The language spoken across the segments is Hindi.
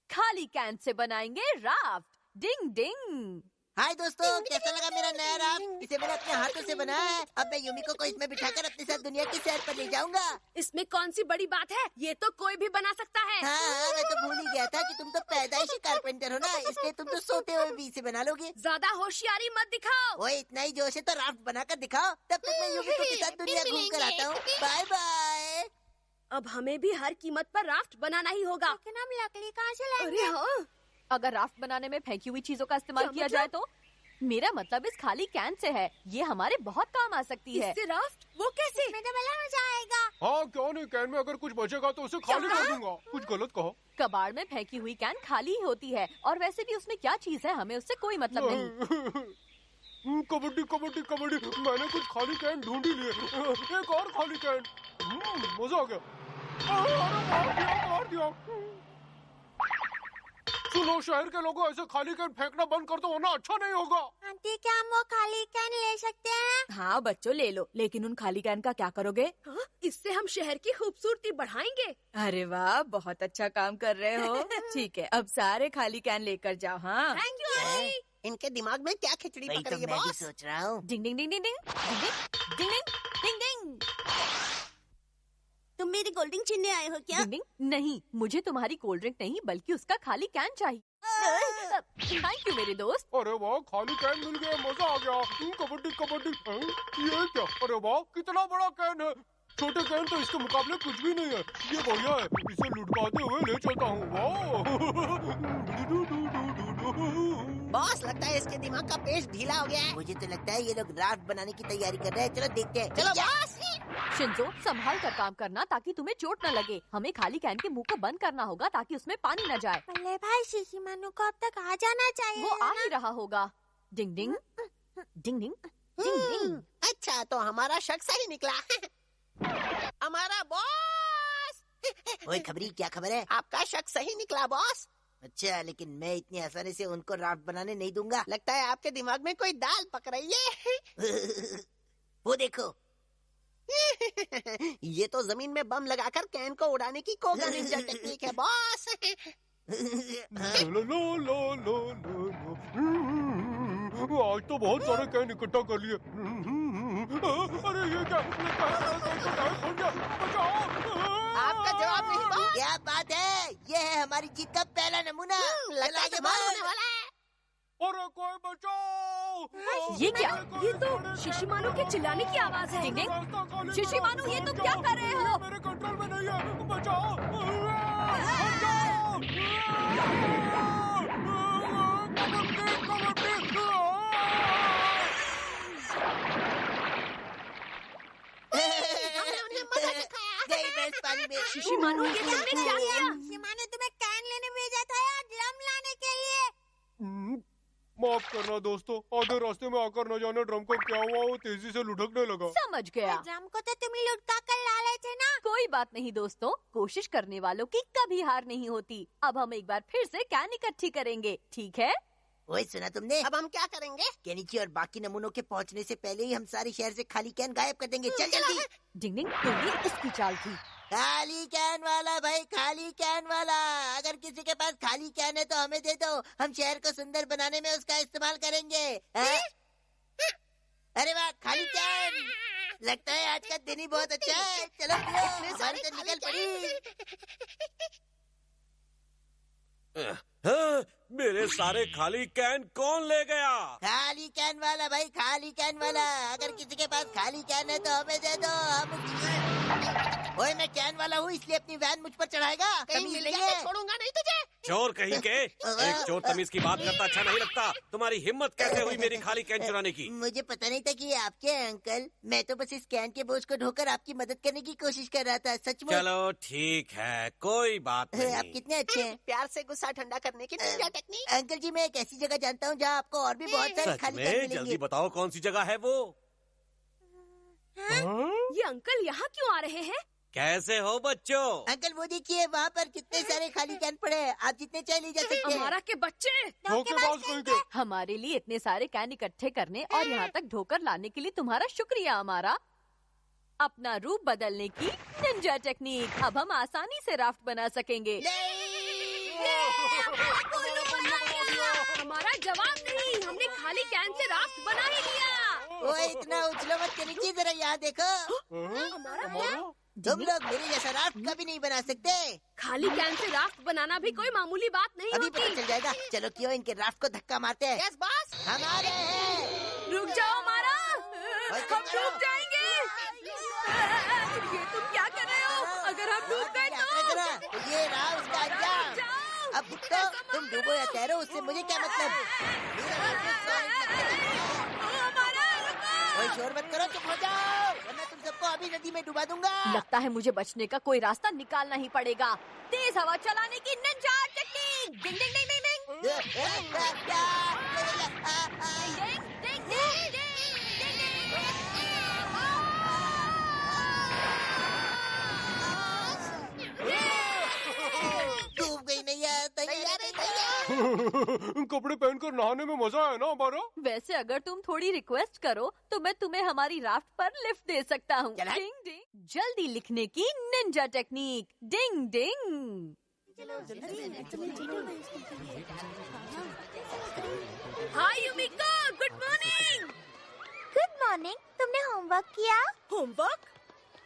खाली कैन से बनाएंगे राफ्ट। डिंग डिंग। हाय दोस्तों, कैसा लगा मेरा नया राफ्ट? इसे मैंने अपने हाथों से बनाया है। अब मैं यूमिको को इसमें बिठाकर अपने साथ दुनिया की सैर पर ले जाऊंगा। इसमें कौन सी बड़ी बात है, ये तो कोई भी बना सकता है। हाँ, मैं तो भूल ही गया था कि तुम तो पैदाइशी कारपेंटर हो ना, इसलिए तुम तो सोते हुए भी इसे बना लोगे। ज्यादा होशियारी मत दिखाओ। वो इतना ही जोश है तो राफ्ट बनाकर दिखाओ। तब तक मैं यूमिको के साथ दुनिया घूम कर आता हूँ। Bye bye. अब हमें भी हर कीमत पर राफ्ट बनाना ही होगा। लेकिन हम लकड़ी कहाँ से लाएंगे? अरे हाँ, अगर राफ्ट बनाने में फेंकी हुई चीजों का इस्तेमाल किया जाए तो? मेरा मतलब इस खाली कैन से है, ये हमारे बहुत काम आ सकती है। इससे राफ्ट? वो कैसे? इसमें तो बड़ा मजा आएगा। हाँ क्यों नहीं, कैन में अगर कुछ बचेगा तो उसे खाली कर दूंगा। कुछ गलत कहो। कबाड़ में फेंकी हुई कैन खाली ही होती है, और वैसे भी उसमें क्या चीज है, हमें उससे कोई मतलब नहीं। कबड्डी कबड्डी कबड्डी, मैंने कुछ खाली कैन ढूंढ ही लिए। एक और खाली कैन। मजा आ गया। मार दिया। सुनो, शहर के लोगों, ऐसे खाली कैन फेंकना बंद कर दो वरना अच्छा नहीं होगा। आंटी, क्या हम वो खाली कैन ले सकते हैं? हाँ बच्चों, ले लो, लेकिन उन खाली कैन का क्या करोगे? हाँ, इससे हम शहर की खूबसूरती बढ़ाएंगे। अरे वाह, बहुत अच्छा काम कर रहे हो। ठीक है, अब सारे खाली कैन लेकर जाओ। हाँ, थैंक यू आंटी। इनके दिमाग में क्या खिचड़ी वही पक तो रही है मैं भी बॉस? सोच रहा हूँ। डिंग डिंग डिंग डिंग डिंग डिंग डिंग डिंग डिंग। तुम मेरी कोल्ड ड्रिंक छीनने आए हो क्या? डिंग डिंग। नहीं, मुझे तुम्हारी कोल्ड ड्रिंक नहीं बल्कि उसका खाली कैन चाहिए। थैंक यू मेरे दोस्त। अरे वाह, खाली कैन मिल गया, मजा आ गया। कबड्डी कबड्डी। ये क्या? अरे वाह, कितना बड़ा कैन है। छोटे कैन तो इसके मुकाबले कुछ भी नहीं है। ये बढ़िया है, इसे लुढ़काते हुए ले चलता हूँ। बॉस, लगता है इसके दिमाग का पेच ढीला हो गया है। मुझे तो लगता है ये लोग राफ्ट बनाने की तैयारी कर रहे हैं। चलो देखते हैं। चलो बॉस। शिंजो, संभाल कर काम करना ताकि तुम्हें चोट न लगे। हमें खाली कैन के मुंह को बंद करना होगा ताकि उसमें पानी न जाए। बल्ले भाई, शिशिमानु को अब तक आ जाना चाहिए। वो आ ही रहा होगा। डिंग डिंग डिंग डिंग डिंग डिंग। अच्छा, तो हमारा शक सही निकला। हमारा बॉस। ओए खबरी, क्या खबर है? आपका शक सही निकला बॉस। अच्छा, लेकिन मैं इतनी आसानी से उनको राफ्ट बनाने नहीं दूंगा। लगता है आपके दिमाग में कोई दाल पक रही है। वो देखो। ये तो जमीन में बम लगाकर कैन को उड़ाने की कोगा निंजा टेक्निक है बॉस। आज तो बहुत सारे कैन इकट्ठा कर लिए। अरे ये क्या? आपका जवाब नहीं बॉस। क्या बात है? ये है हमारी जीत का पहला नमूना। लगता है होने वाला है। अरे कोई बचाओ! ये क्या? ये तो शिशिमानु के चिल्लाने की आवाज है। डिंग डिंग। शिशिमानु, ये तुम क्या कर रहे हो? मेरे कंट्रोल में नहीं है। बचाओ! पानी में। शिशिमानु, ये तुमने क्या किया? शिशिमानु तुम्हें कैन लेने भेजा था या ड्रम लाने के लिए? माफ करना दोस्तों, आधे रास्ते में आकर न जाने ड्रम को क्या हुआ, वो तेजी से लुढ़कने लगा। समझ गया। ड्रम को तो तुम ही लुढ़का कर ला रहे थे ना। कोई बात नहीं दोस्तों, कोशिश करने वालों की कभी हार नहीं होती। अब हम एक बार फिर से कैन इकट्ठी करेंगे, ठीक है? वही सुना तुमने? अब हम क्या करेंगे? केनिची और बाकी नमूनों के पहुंचने से पहले ही हम सारे शहर से खाली कैन गायब कर देंगे। चल जल्दी। डिंग डिंग। तो ये इसकी चाल थी। खाली कैन वाला भाई, खाली कैन वाला। अगर किसी के पास खाली कैन है तो हमें दे दो, हम शहर को सुंदर बनाने में उसका इस्तेमाल करेंगे। अरे वाह, खाली कैन। लगता है आज का दिन ही बहुत अच्छा है। चलो पियो, हमारी तो निकल पड़ी। हाँ, मेरे सारे खाली कैन कौन ले गया? खाली कैन वाला भाई, खाली कैन वाला। अगर किसी के पास खाली कैन है तो हमें दे दो, हम। ओए, मैं कैन वाला हूँ, इसलिए अपनी वैन मुझ पर चढ़ाएगा। कहीं मिल रही है? छोड़ूंगा नहीं तुझे। चोर कहीं के! एक चोर तमीज की बात करता अच्छा नहीं लगता। तुम्हारी हिम्मत कैसे हुई मेरी खाली कैन चुराने की? मुझे पता नहीं था कि ये आपके हैं अंकल। मैं तो बस इस कैन के बोझ को ढोकर आपकी मदद करने की कोशिश कर रहा था। सचमुच। चलो ठीक है, कोई बात नहीं। आप कितने अच्छे हैं। प्यार से गुस्सा ठंडा करने की टेक्निक। अंकल जी, मैं एक ऐसी जगह जानता हूँ जहाँ आपको और भी बहुत सारे सच खाली कैन में? मिलेंगे। जल्दी बताओ कौन सी जगह है वो? ये अंकल यहाँ क्यों आ रहे हैं? कैसे हो बच्चों? अंकल वो देखिए, वहाँ पर कितने सारे खाली कैन पड़े हैं। आप जितने चाहे ले जा सकते हैं। हमारा के बच्चे। धोखेबाज कहीं के। हमारे लिए इतने सारे कैन इकट्ठे करने और यहाँ तक ढोकर लाने के लिए तुम्हारा शुक्रिया हमारा। अपना रूप बदलने की निंजा टेक्निक। अब हम आसानी से राफ्ट बना सकेंगे। हमारा जवाब नहीं, हमने खाली कैन से राफ्ट बना ही लिया। ओए इतना उछलो मत केनिची, जरा यहाँ देखो। तुम लोग मेरे जैसा राफ्ट कभी नहीं बना सकते। खाली कैन से राफ्ट बनाना भी कोई मामूली बात नहीं अभी होती। पता चल जाएगा। चलो क्यों इनके राफ्ट को धक्का मारते हैं। Yes boss. हम आ रहे हैं। रुक जाओ मारा, ओए, हम डूब जाएंगे। ये तुम क्या कर रहे हो? अगर हम डूब गए तो ये रहा उसका अंजाम। जाओ। अब भुगतो, तुम डूबो या तैरो उससे मुझे क्या मतलब। मेरा राफ्ट में solid लगने लगेगा। कोई शोर मत करो, चुप हो जाओ, वरना तुम सबको अभी नदी में डुबा दूंगा। लगता है मुझे बचने का कोई रास्ता निकालना ही पड़ेगा। तेज हवा चलाने की निंजा टेक्निक। डिंग डिंग डिंग डिंग डिंग। डिंग डिंग डिंग डिंग डिंग। डूब गई नैया, तैयार है नैया। कपड़े पहनकर नहाने में मजा है ना हमारा। वैसे अगर तुम थोड़ी रिक्वेस्ट करो तो मैं तुम्हें हमारी राफ्ट पर लिफ्ट दे सकता हूँ। चला। डिंग डिंग। जल्दी लिखने की निंजा टेक्निक। डिंग डिंग। हाय युमिको, गुड मॉर्निंग। Good morning. तुमने होमवर्क किया? होमवर्क?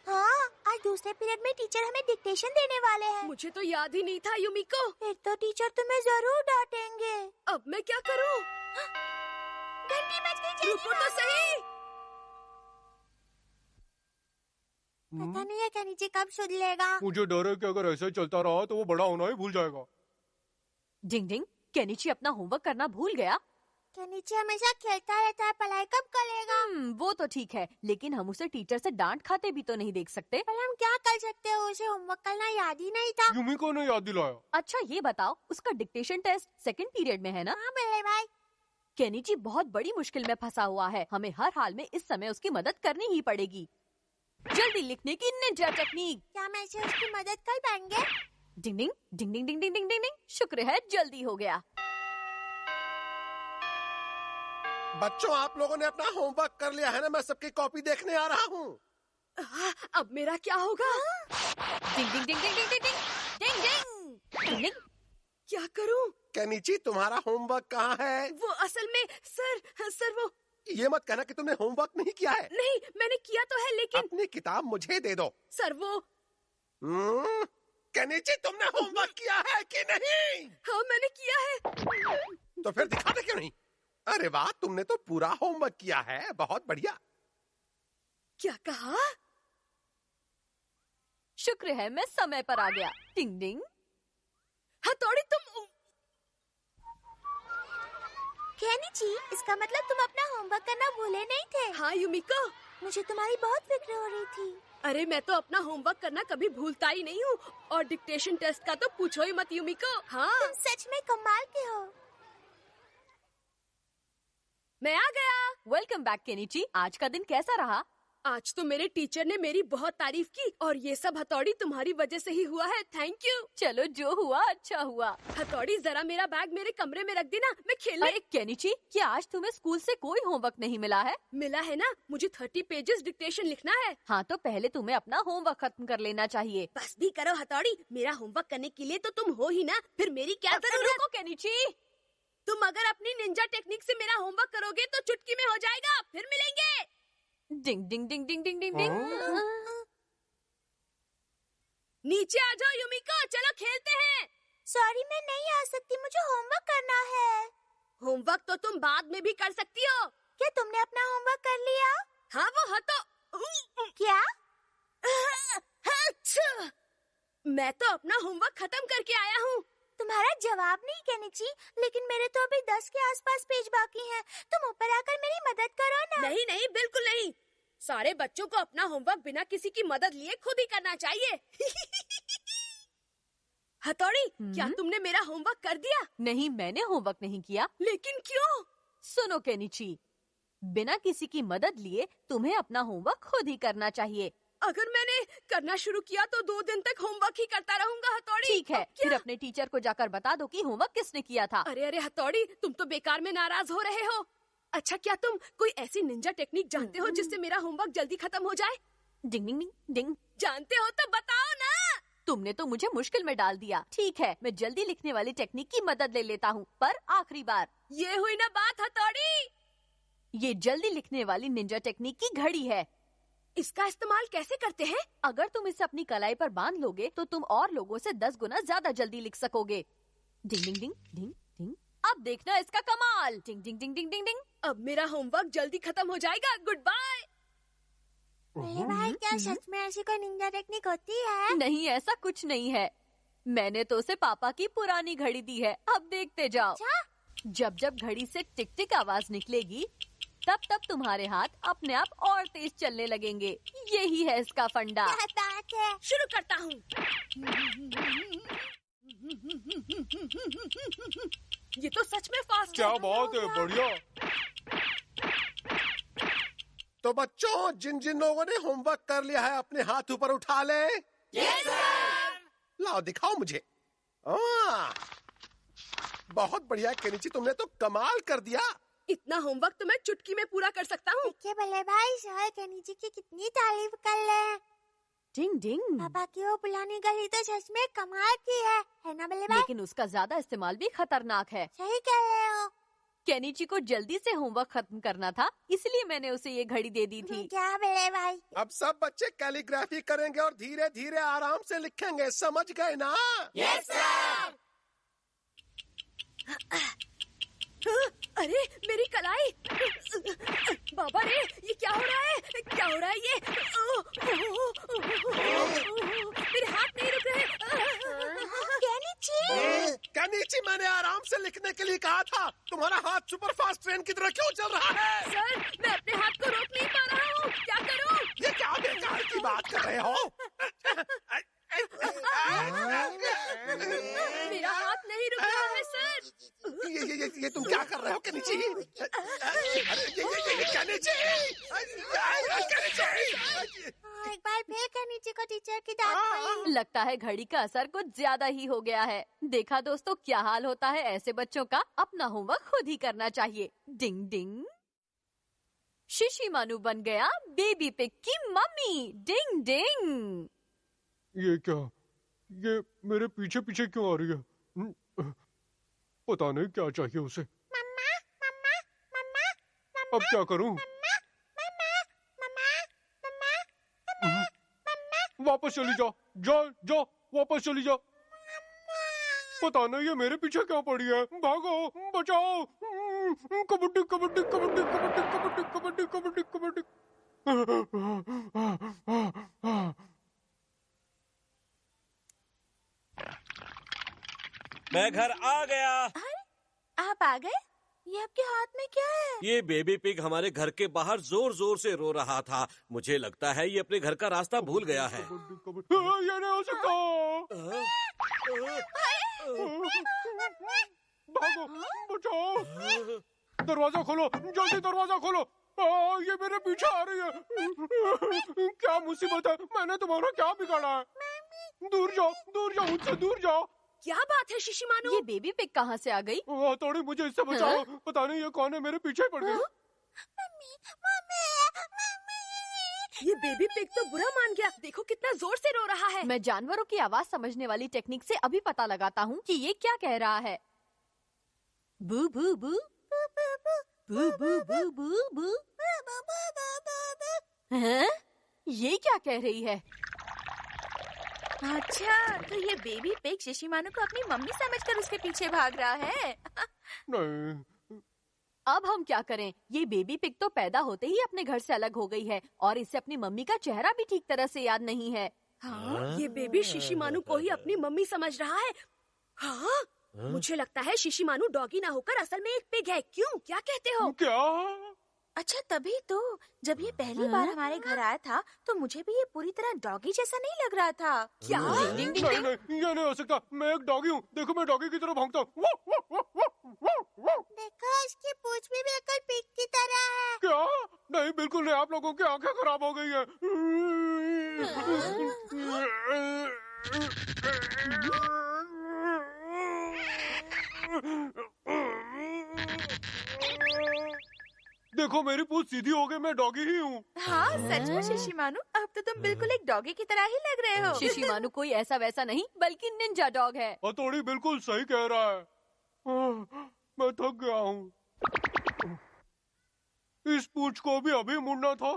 हाँ, आज दूसरे पीरियड में टीचर हमें डिक्टेशन देने वाले हैं। मुझे तो याद ही नहीं था युमिको। फिर तो टीचर तुम्हें जरूर डांटेंगे। अब मैं क्या करूँ? घंटी बज गई। रुको तो सही। पता नहीं है केनिची कब सुध लेगा। मुझे डर है कि अगर ऐसा ही चलता रहा तो वो बड़ा होना ही भूल जाएगा। डिंग डिंग। केनिची अपना होमवर्क करना भूल गया। केनिची हमेशा खेलता रहता है, पढ़ाई कब करेगा? वो तो ठीक है, लेकिन हम उसे टीचर से डांट खाते भी तो नहीं देख सकते। पर हम क्या कर सकते हैं, उसे होमवर्क करना याद ही नहीं था। युमिको ने याद दिलाया। अच्छा ये बताओ, उसका डिक्टेशन टेस्ट सेकंड पीरियड में है ना? हाँ बल्ले भाई। केनिची बहुत बड़ी मुश्किल में फंसा हुआ है। हमें हर हाल में इस समय उसकी मदद करनी ही पड़ेगी। जल्दी लिखने की निंजा टेक्निक। क्या मैं इसे उसकी मदद कर पाएंगे? डिंग डिंग डिंग डिंग डिंग डिंग डिंग डिंग डिंग। शुक्र है जल्दी हो गया। बच्चों, आप लोगों ने अपना होमवर्क कर लिया है ना? मैं सबकी कॉपी देखने आ रहा हूँ। अब मेरा क्या होगा? डिंग डिंग डिंग डिंग डिंग डिंग डिंग डिंग डिंग डिंग। क्या करूँ? केनिची, तुम्हारा होमवर्क कहाँ है? वो असल में सर वो ये मत कहना कि तुमने होमवर्क नहीं किया है। नहीं, मैंने किया तो है लेकिन अपनी किताब मुझे दे दो। सर वो केनिची, तुमने होमवर्क किया है कि नहीं? हाँ मैंने किया है। तो फिर दिखाते क्यों नहीं? अरे वाह, तुमने तो पूरा होमवर्क किया है, बहुत बढ़िया। क्या कहा? शुक्र है मैं समय पर आ गया। डिंग डिंग। हथौड़ी तुम केनिची, इसका मतलब तुम अपना होमवर्क करना भूले नहीं थे। हाँ युमिको। मुझे तुम्हारी बहुत फिक्र हो रही थी। अरे मैं तो अपना होमवर्क करना कभी भूलता ही नहीं हूँ, और डिक्टेशन टेस्ट का तो पूछो ही मत युमिको। हाँ तुम सच में कमाल के हो। मैं आ गया। Welcome back Kenichi. आज का दिन कैसा रहा? आज तो मेरे टीचर ने मेरी बहुत तारीफ की, और ये सब हथौड़ी तुम्हारी वजह से ही हुआ है। Thank you. चलो जो हुआ अच्छा हुआ। हथौड़ी जरा मेरा बैग मेरे कमरे में रख देना, मैं खेलने। अरे केनिची, क्या आज तुम्हें स्कूल से कोई होमवर्क नहीं मिला है? मिला है ना, मुझे 30 पेजेस डिक्टेशन लिखना है। हाँ तो पहले तुम्हें अपना होमवर्क खत्म कर लेना चाहिए। बस भी करो हथौड़ी, मेरा होमवर्क करने के लिए तो तुम हो ही ना, फिर मेरी क्या जरूरत? रुको केनिची। तुम अगर अपनी निंजा टेक्निक से मेरा होमवर्क करोगे तो चुटकी में हो जाएगा। फिर मिलेंगे। डिंग डिंग डिंग डिंग डिंग डिंग डिंग। नीचे आ जाओ युमिको, चलो खेलते हैं। सॉरी, मैं नहीं आ सकती, मुझे होमवर्क करना है। होमवर्क तो तुम बाद में भी कर सकती हो। क्या तुमने अपना होमवर्क कर लिया? हाँ वो हथो क्या? अच्छा, मैं तो अपना होमवर्क खत्म करके आया हूँ। तुम्हारा जवाब नहीं केनिची, लेकिन मेरे तो अभी 10 के आसपास पेज बाकी हैं। तुम ऊपर आकर मेरी मदद करो ना। नहीं नहीं, बिल्कुल नहीं। सारे बच्चों को अपना होमवर्क बिना किसी की मदद लिए खुद ही करना चाहिए। हथौड़ी, क्या तुमने मेरा होमवर्क कर दिया? नहीं, मैंने होमवर्क नहीं किया। लेकिन क्यों? सुनो केनिची, बिना किसी की मदद लिए तुम्हें अपना होमवर्क खुद ही करना चाहिए। अगर मैंने करना शुरू किया तो 2 दिन तक होमवर्क ही करता रहूंगा हथौड़ी। ठीक है, फिर अपने टीचर को जाकर बता दो कि होमवर्क किसने किया था। अरे अरे हथौड़ी, तुम तो बेकार में नाराज हो रहे हो। अच्छा, क्या तुम कोई ऐसी निंजा टेक्निक जानते हो जिससे मेरा होमवर्क जल्दी खत्म हो जाए? डिंग डिंग डिंग डिंग। जानते हो तो बताओ ना। तुमने तो मुझे मुश्किल में डाल दिया। ठीक है, मैं जल्दी लिखने वाली टेक्निक की मदद ले लेता हूँ, पर आखिरी बार। ये हुई ना बात हथौड़ी। ये जल्दी लिखने वाली निंजा टेक्निक की घड़ी है। इसका इस्तेमाल कैसे करते हैं? अगर तुम इसे अपनी कलाई पर बांध लोगे तो तुम और लोगों से 10 गुना ज्यादा जल्दी लिख सकोगे। डिंग डिंग डिंग डिंग डिंग। अब देखना इसका कमाल। डिंग डिंग डिंग डिंग डिंग डिंग। अब मेरा होमवर्क जल्दी खत्म हो जाएगा। Good bye. मेरे भाई, क्या सच में ऐसी कोई निंजा टेक्निक होती है? नहीं, ऐसा कुछ नहीं है। मैंने तो उसे पापा की पुरानी घड़ी दी है। अब देखते जाओ। अच्छा? जब जब घड़ी से टिक टिक आवाज निकलेगी, तब तब तुम्हारे हाथ अपने आप और तेज चलने लगेंगे। यही है इसका फंडा। क्या बात है? शुरू करता हूँ। ये तो सच में फास्ट क्या बात है, बढ़िया। तो बच्चों, जिन जिन लोगों ने होमवर्क कर लिया है अपने हाथ ऊपर उठा ले। Yes sir. लाओ, दिखाओ मुझे। बहुत बढ़िया केनिची, तुमने तो कमाल कर दिया। इतना होमवर्क तो मैं चुटकी में पूरा कर सकता हूँ। देखिए बल्ले भाई, सर केनिची की कितनी तारीफ कर ले। डिंग डिंग। पापा की वो पुरानी घड़ी तो सच में कमाल की है ना बल्ले भाई? लेकिन उसका ज्यादा इस्तेमाल भी खतरनाक है। सही कह रहे हो। केनिची को जल्दी से होमवर्क खत्म करना था, इसलिए मैंने उसे ये घड़ी दे दी थी। क्या बल्ले भाई? अब सब बच्चे कैलीग्राफी करेंगे और धीरे धीरे आराम से लिखेंगे, समझ गए ना? Yes sir. अरे मेरी कलाई। बाबा रे, ये क्या हो रहा है? क्या हो रहा है ये? मेरे हाथ नहीं रुक रहे। केनिची, मैंने आराम से लिखने के लिए कहा था। तुम्हारा हाथ सुपर फास्ट ट्रेन की तरह क्यों चल रहा है? सर, मैं अपने हाथ को रोक नहीं पा रहा हूँ। क्या करूँ? ये क्या बेकार की बात कर रहे हो? मेरा हाथ नहीं रुक रहा है सर। ये तुम क्या कर रहे हो केनिची? केनिची! एक बार फिर केनिची को टीचर की डांट पड़ी। लगता है घड़ी का असर कुछ ज्यादा ही हो गया है। देखा दोस्तों, क्या हाल होता है ऐसे बच्चों का। अपना होमवर्क खुद ही करना चाहिए। डिंग डिंग। शिशिमानु बन गया बेबी पिग की मम्मी। डिंग डिंग। ये क्या? ये मेरे पीछे पीछे क्यों आ रही है? पता नहीं क्या चाहिए उसे। मम्मा, मम्मा, मम्मा, अब क्या करूं? मम्मा, मम्मा, मम्मा, वापस चली जा, जा जा, वापस चली जा। पता नहीं ये मेरे पीछे क्या पड़ी है। भागो, बचाओ। कबड्डी कबड्डी कबड्डी कबड्डी कबड्डी कबड्डी कबड्डी कबड्डी। मैं घर आ गया। आप आ गए? ये आपके हाथ में क्या है? ये बेबी पिग हमारे घर के बाहर जोर जोर से रो रहा था। मुझे लगता है ये अपने घर का रास्ता भूल गया है। ये नहीं हो सकता। भागो, बचाओ। दरवाजा खोलो, जल्दी दरवाजा खोलो। ये मेरे पीछे आ रही है। क्या मुसीबत है? मैंने तुम्हारा क्या बिगाड़ा है? दूर जाओ, मुझसे दूर जाओ। क्या बात है शिशिमानु? ये बेबी पिग कहाँ से आ गई? थोड़ी मुझे इससे बचाओ। पता नहीं ये कौन है, मेरे पीछे पड़ गई। ये बेबी पिग तो बुरा मान गया। देखो कितना जोर से रो रहा है। मैं जानवरों की आवाज समझने वाली टेक्निक से अभी पता लगाता हूँ कि ये क्या कह रहा है। बू बू बू बू बू बू बू बू। हैं? ये क्या कह रही है? अच्छा, तो ये बेबी पिग शिशिमानु को अपनी मम्मी समझकर उसके पीछे भाग रहा है। नहीं। अब हम क्या करें? ये बेबी पिग तो पैदा होते ही अपने घर से अलग हो गई है और इसे अपनी मम्मी का चेहरा भी ठीक तरह से याद नहीं है। हाँ, ये बेबी शिशिमानु को ही अपनी मम्मी समझ रहा है। हाँ, मुझे लगता है शिशिमानु डॉगी ना होकर असल में एक पिग है। क्यों? क्या कहते हो? क्या? अच्छा, तभी तो जब ये पहली बार हमारे घर आया था तो मुझे भी ये पूरी तरह डॉगी जैसा नहीं लग रहा था। क्या? नहीं, ये नहीं हो सकता। मैं एक डॉगी हूँ। देखो, मैं डॉगी की तरह भौंकता हूँ। देखो, इसकी पूंछ भी बिल्कुल पिग की तरह है। क्या? नहीं, बिल्कुल नहीं। आप लोगों की आंखें खराब हो गई है। देखो, देखो मेरी पूंछ सीधी हो गई, मैं डॉगी ही हूँ। हाँ सच में शिशिमानु, अब तो तुम बिल्कुल एक डॉगी की तरह ही लग रहे हो। शिशिमानु कोई ऐसा वैसा नहीं बल्कि निंजा डॉग है। हथौड़ी बिल्कुल सही कह रहा है। मैं थक गया हूँ। इस पूंछ को भी अभी मुड़ना था।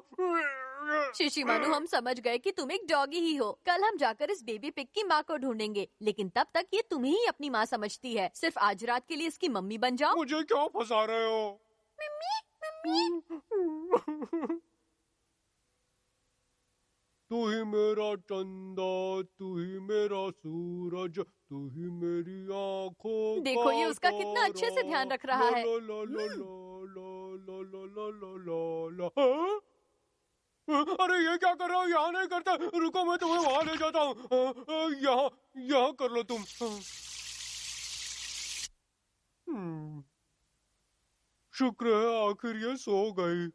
शिशिमानु हम समझ गए कि तुम एक डॉगी ही हो। कल हम जाकर इस बेबी पिग की माँ को ढूंढेंगे, लेकिन तब तक ये तुम्हें ही अपनी माँ समझती है। सिर्फ आज रात के लिए इसकी मम्मी बन जाओ। मुझे क्यों फंसा रहे हो? तू ही मेरा चंदा, तू ही मेरा सूरज, तू ही मेरी आँखों देखो ये उसका का कितना अच्छे से ध्यान रख रहा है। ला ला ला ला ला ला ला ला ला ला। हाँ? अरे ये क्या कर रहे हो? यहाँ नहीं करते, रुको मैं तुम्हें वहाँ ले जाता हूँ। यहाँ यहाँ कर लो तुम। शुक्र है आखिर ये सो गई।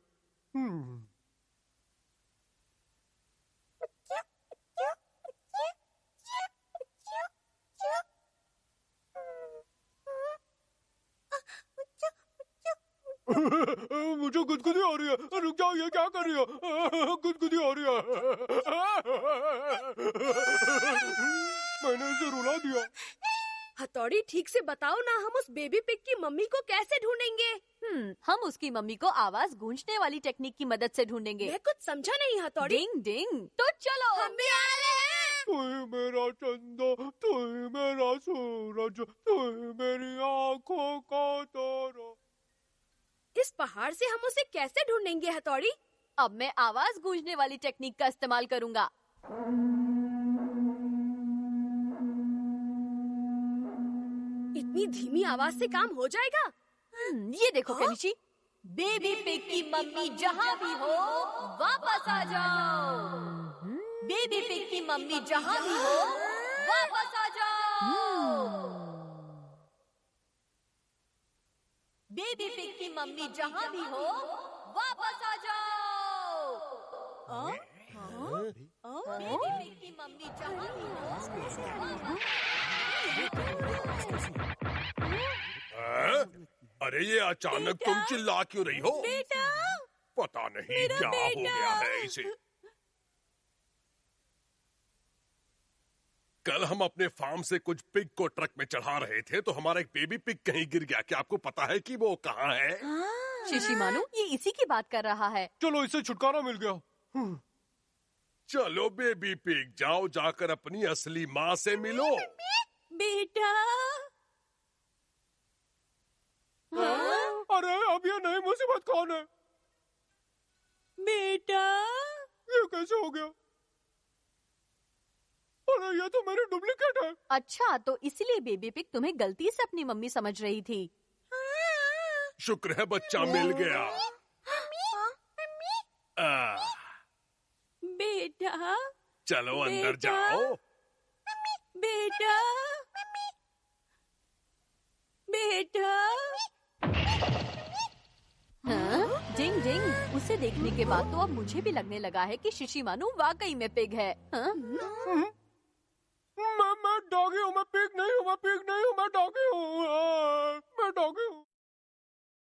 मुझे गुदगुदी आ रही है। रुक जाओ, ये क्या कर रही हो? गुदगुदी आ रही है। मैंने इसे रुला दिया। हथौड़ी ठीक से बताओ ना, हम उस बेबी पिग की मम्मी को कैसे ढूंढेंगे? हम उसकी मम्मी को आवाज गूंजने वाली टेक्निक की मदद से ढूंढेंगे। मैं कुछ समझा नहीं हथौड़ी। डिंग डिंग। तो चलो हम भी आ रहे हैं। तू ही मेरा चंदा, तू ही मेरा सूरज, तू ही मेरी आँखों का तारा। इस पहाड़ से हम उसे कैसे ढूंढेंगे हथौड़ी? अब मैं आवाज गूंजने वाली टेक्निक का इस्तेमाल करूंगा। इतनी धीमी आवाज से काम हो जाएगा? ये देखो केनिची, बेबी पिग की मम्मी जहाँ भी हो वापस आ जाओ। बेबी पिग की मम्मी जहाँ भी हो वापस आ जाओ। बेबी पिग की मम्मी जहाँ भी हो वापस आ जाओ। बेबी पिग की मम्मी जहाँ भी हो। अरे ये अचानक तुम चिल्ला क्यों रही हो? बेटा, पता नहीं क्या हो गया है इसे। कल हम अपने फार्म से कुछ पिग को ट्रक में चढ़ा रहे थे तो हमारा एक बेबी पिग कहीं गिर गया। क्या आपको पता है कि वो कहाँ है? शिशिमानु ये इसी की बात कर रहा है। चलो इससे छुटकारा मिल गया। चलो बेबी पिग, जाओ जाकर अपनी असली माँ से मिलो। बेटा। अरे अब ये नई मुसीबत कौन है? बेटा। ये कैसे हो गया? अरे ये तो मेरी डुप्लीकेट है। अच्छा, तो इसलिए बेबी पिग तुम्हें गलती से अपनी मम्मी समझ रही थी। शुक्र है बच्चा मिल गया। बेटा। चलो अंदर बेटा। जाओ। बेटा। बेटा। हाँ? डिंग डिंग। उसे देखने के बाद तो अब मुझे भी लगने लगा है कि शिशिमानु वाकई में पिग है। हाँ? मैं डॉगी हूँ, मैं पिग नहीं हूँ, मैं पिग नहीं हूँ, मैं डॉगी हूँ। मैं डॉगी हूँ।